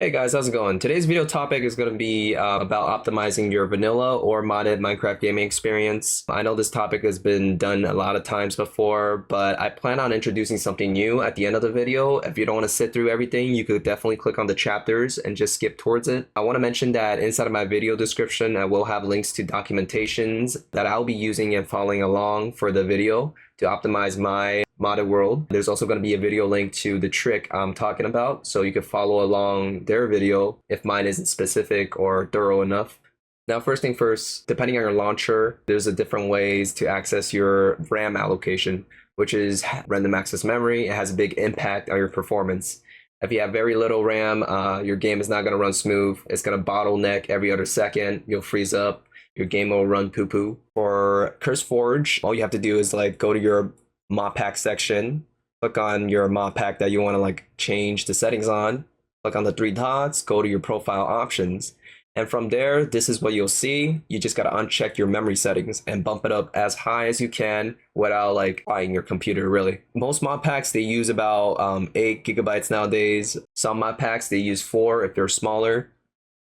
Hey guys, how's it going? Today's video topic is going to be about optimizing your vanilla or modded Minecraft gaming experience. I know this topic has been done a lot of times before, but I plan on introducing something new at the end of the video. If you don't want to sit through everything, you could definitely click on the chapters and just skip towards it. I want to mention that inside of my video description, I will have links to documentations that I'll be using and following along for the video to optimize my modded world. There's also going to be a video link to the trick I'm talking about, so you can follow along their video if mine isn't specific or thorough enough. Now, first thing first, depending on your launcher, there's a different ways to access your RAM allocation, which is random access memory. It has a big impact on your performance. If you have very little RAM, your game is not going to run smooth. It's going to bottleneck every other second. You'll freeze up. Your game will run poo-poo. For CurseForge, all you have to do is go to your mod pack section, click on your mod pack that you want to change the settings on, click on the three dots, go to your profile options, and from there, this is what you'll see. You just got to uncheck your memory settings and bump it up as high as you can without buying your computer, really. Most mod packs, they use about 8 gigabytes nowadays. Some mod packs, they use 4 if they're smaller.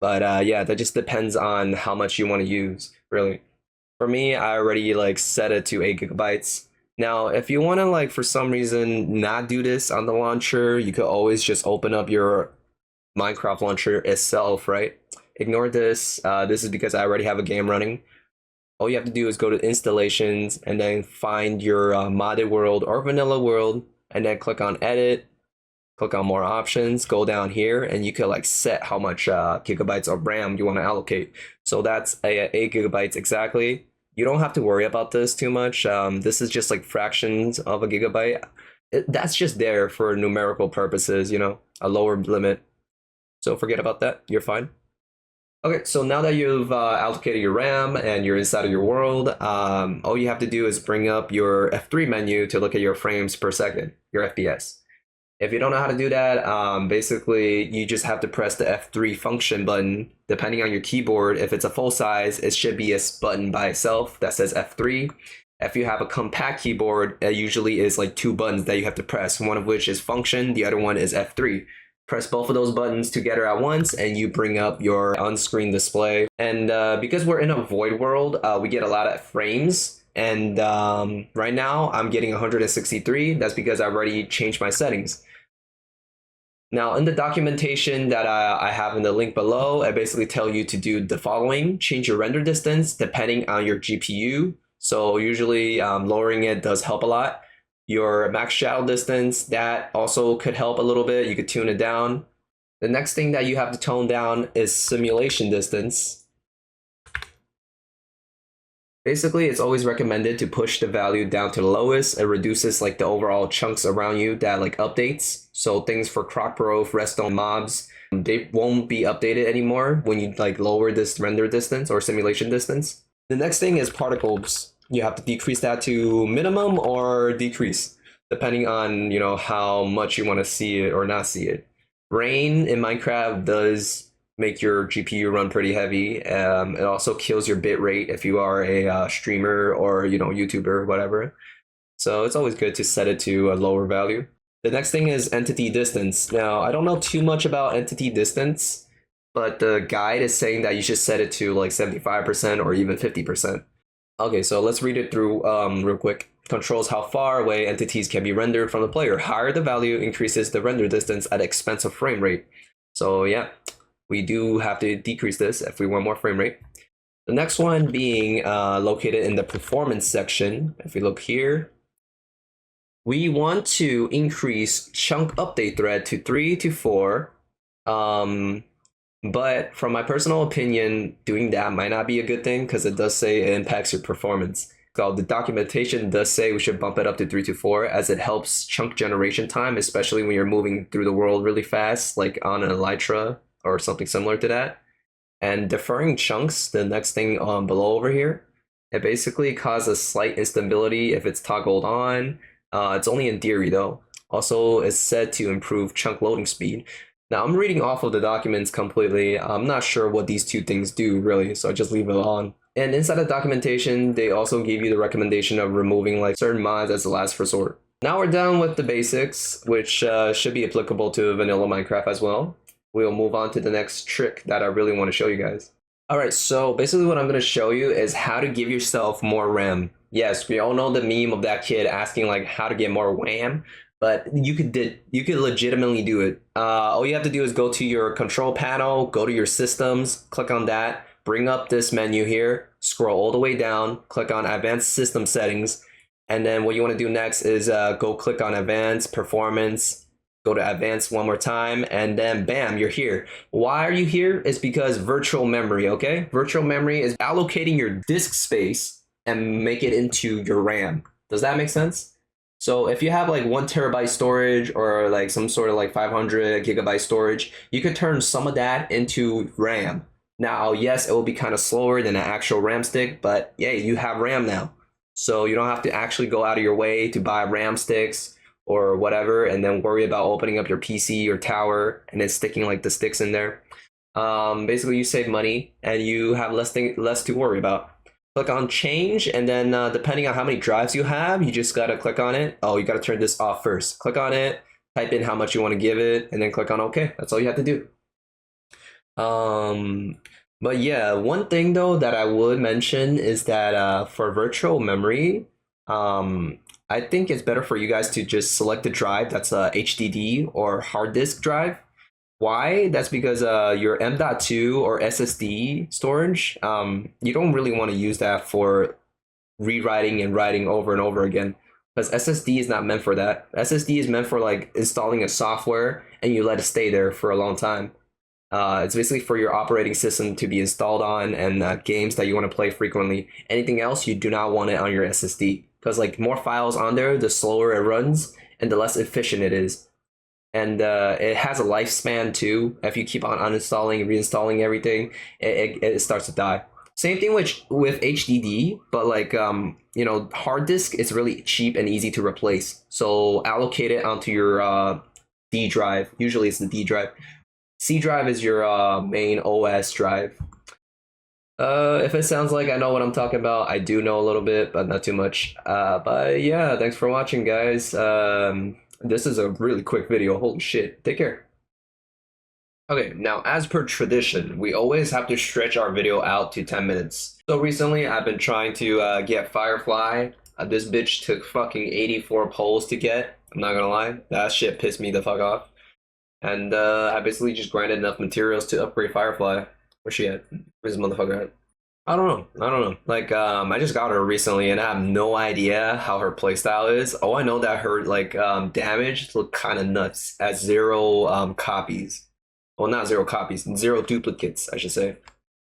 But yeah, that just depends on how much you want to use, really. For me, I already set it to 8 gigabytes. Now, if you want to for some reason not do this on the launcher, you could always just open up your Minecraft launcher itself, right? Ignore this. This is because I already have a game running. All you have to do is go to installations and then find your modded world or vanilla world, and then click on edit. Click on more options, go down here, and you can set how much gigabytes of RAM you want to allocate. So that's 8 gigabytes exactly. You don't have to worry about this too much. This is just fractions of a gigabyte. That's just there for numerical purposes, a lower limit. So forget about that, you're fine. Okay, so now that you've allocated your RAM and you're inside of your world, all you have to do is bring up your F3 menu to look at your frames per second, your FPS. If you don't know how to do that, basically you just have to press the F3 function button. Depending on your keyboard, if it's a full size, it should be a button by itself that says F3. If you have a compact keyboard, it usually is 2 buttons that you have to press, one of which is function, the other one is F3. Press both of those buttons together at once and you bring up your on-screen display. And because we're in a void world, we get a lot of frames. And right now I'm getting 163. That's because I already changed my settings. Now, in the documentation that I have in the link below, I basically tell you to do the following. Change your render distance depending on your GPU. So usually lowering it does help a lot. Your max shadow distance, that also could help a little bit. You could tune it down. The next thing that you have to tone down is simulation distance. Basically, it's always recommended to push the value down to the lowest. It reduces the overall chunks around you that updates. So things for crop growth, redstone mobs, they won't be updated anymore when you lower this render distance or simulation distance. The next thing is particles. You have to decrease that to minimum or decrease, depending on how much you want to see it or not see it. Rain in Minecraft does make your GPU run pretty heavy. It also kills your bit rate if you are a streamer or YouTuber, whatever. So it's always good to set it to a lower value. The next thing is entity distance. Now, I don't know too much about entity distance, but the guide is saying that you should set it to 75% or even 50%. Okay, so let's read it through real quick. Controls how far away entities can be rendered from the player. Higher the value increases the render distance at the expense of frame rate. So yeah, we do have to decrease this if we want more frame rate. The next one being located in the performance section. If we look here, we want to increase chunk update thread to 3 to 4. But from my personal opinion, doing that might not be a good thing because it does say it impacts your performance. So the documentation does say we should bump it up to 3 to 4 as it helps chunk generation time, especially when you're moving through the world really fast, like on an elytra or something similar to that. And deferring chunks, the next thing below over here, it basically causes slight instability if it's toggled on. It's only in theory though. Also, it's said to improve chunk loading speed. Now, I'm reading off of the documents completely. I'm not sure what these two things do, really, so I just leave it on. And inside the documentation, they also give you the recommendation of removing certain mods as a last resort. Now we're done with the basics, which should be applicable to vanilla Minecraft as well. we'll move on to the next trick that I really want to show you guys. All right, so basically what I'm going to show you is how to give yourself more RAM. Yes, we all know the meme of that kid asking like how to get more RAM, but you could legitimately do it. All you have to do is go to your control panel, go to your systems, click on that, bring up this menu here, scroll all the way down, click on advanced system settings, and then what you want to do next is go click on advanced performance, go to advanced one more time, and then bam, you're here. Why are you here? It's because virtual memory, okay? Virtual memory is allocating your disk space and make it into your RAM. Does that make sense? So if you have like 1 TB storage or like some sort of like 500 GB storage, you could turn some of that into RAM. Now, yes, it will be kind of slower than an actual RAM stick, but yeah, you have RAM now. So you don't have to actually go out of your way to buy RAM sticks or whatever, and then worry about opening up your PC or tower and then sticking like the sticks in there. Basically, you save money and you have less to worry about. Click on change, and then depending on how many drives you have, you just gotta click on it. Oh, you gotta turn this off first. Click on it, type in how much you want to give it, and then click on OK. That's all you have to do. But yeah, one thing though that I would mention is that for virtual memory, I think it's better for you guys to just select the drive that's a HDD or hard disk drive. Why? That's because your M.2 or SSD storage, you don't really want to use that for rewriting and writing over and over again. Because SSD is not meant for that. SSD is meant for like installing a software and you let it stay there for a long time. It's basically for your operating system to be installed on and games that you want to play frequently. Anything else, you do not want it on your SSD. Because like more files on there, the slower it runs and the less efficient it is. And it has a lifespan too. If you keep on uninstalling and reinstalling everything, it starts to die. Same thing with HDD, but like you know, hard disk is really cheap and easy to replace. So allocate it onto your D drive. Usually it's the D drive. C drive is your main OS drive. If it sounds like I know what I'm talking about, I do know a little bit, but not too much. But yeah, thanks for watching, guys. This is a really quick video. Holy shit. Take care. Okay, now as per tradition, we always have to stretch our video out to 10 minutes. So recently I've been trying to get Firefly. This bitch took fucking 84 polls to get. I'm not gonna lie. That shit pissed me the fuck off. And I basically just grinded enough materials to upgrade Firefly. Where's she at? Where's this motherfucker at? I don't know. Like, I just got her recently and I have no idea how her playstyle is. Oh, I know that her, like, damage look kind of nuts at 0 copies. Well, not 0 copies, 0 duplicates, I should say.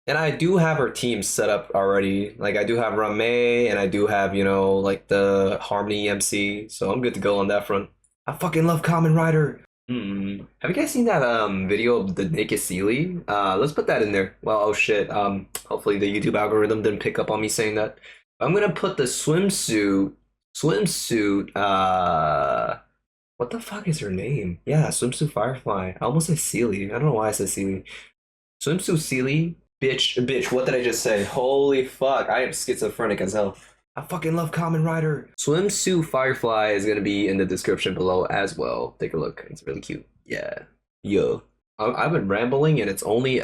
And I do have her team set up already. Like, I do have Rame and I do have, you know, like the Harmony MC. So I'm good to go on that front. I fucking love Kamen Rider. Have you guys seen that video of the naked Sealy? Let's put that in there. Well, oh shit. Hopefully the YouTube algorithm didn't pick up on me saying that. I'm gonna put the swimsuit. What the fuck is her name? Yeah, swimsuit Firefly. I almost said Sealy. I don't know why I said Sealy. Swimsuit Sealy. Bitch. What did I just say? Holy fuck! I am schizophrenic as hell. I fucking love Kamen Rider. Swimsuit Firefly is gonna be in the description below as well. Take a look. It's really cute. Yeah. Yo. I've been rambling and it's only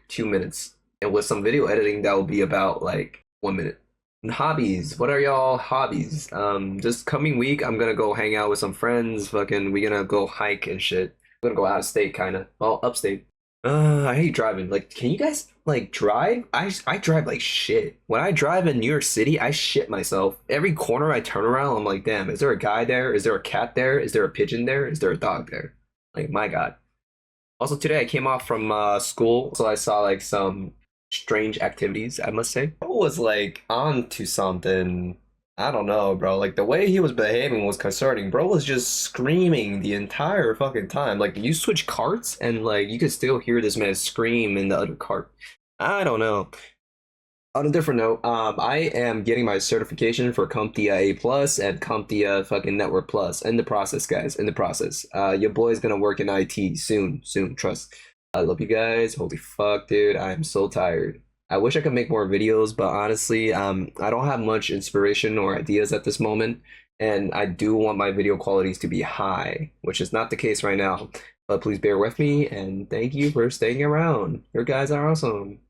2 minutes. And with some video editing, that will be about like 1 minute. And hobbies. What are y'all hobbies? This coming week, I'm gonna go hang out with some friends. Fucking, we gonna go hike and shit. I'm gonna go out of state, kinda. Well, upstate. I hate driving. Like, can you guys like drive? I drive like shit. When I drive in New York City, I shit myself. Every corner I turn around, I'm like, damn, is there a guy there? Is there a cat there? Is there a pigeon there? Is there a dog there? Like, my God. Also, today I came off from school, so I saw like some strange activities, I must say. I was like on to something. I don't know, bro. Like the way he was behaving was concerning. Bro was just screaming the entire fucking time. Like you switch carts and like you could still hear this man scream in the other cart. I don't know. On a different note, I am getting my certification for CompTIA A Plus and CompTIA fucking Network Plus. In the process, guys. In the process. Your boy's gonna work in IT soon. Trust. I love you guys. Holy fuck, dude. I am so tired. I wish I could make more videos, but honestly, I don't have much inspiration or ideas at this moment, and I do want my video qualities to be high, which is not the case right now. But please bear with me and thank you for staying around. Your guys are awesome.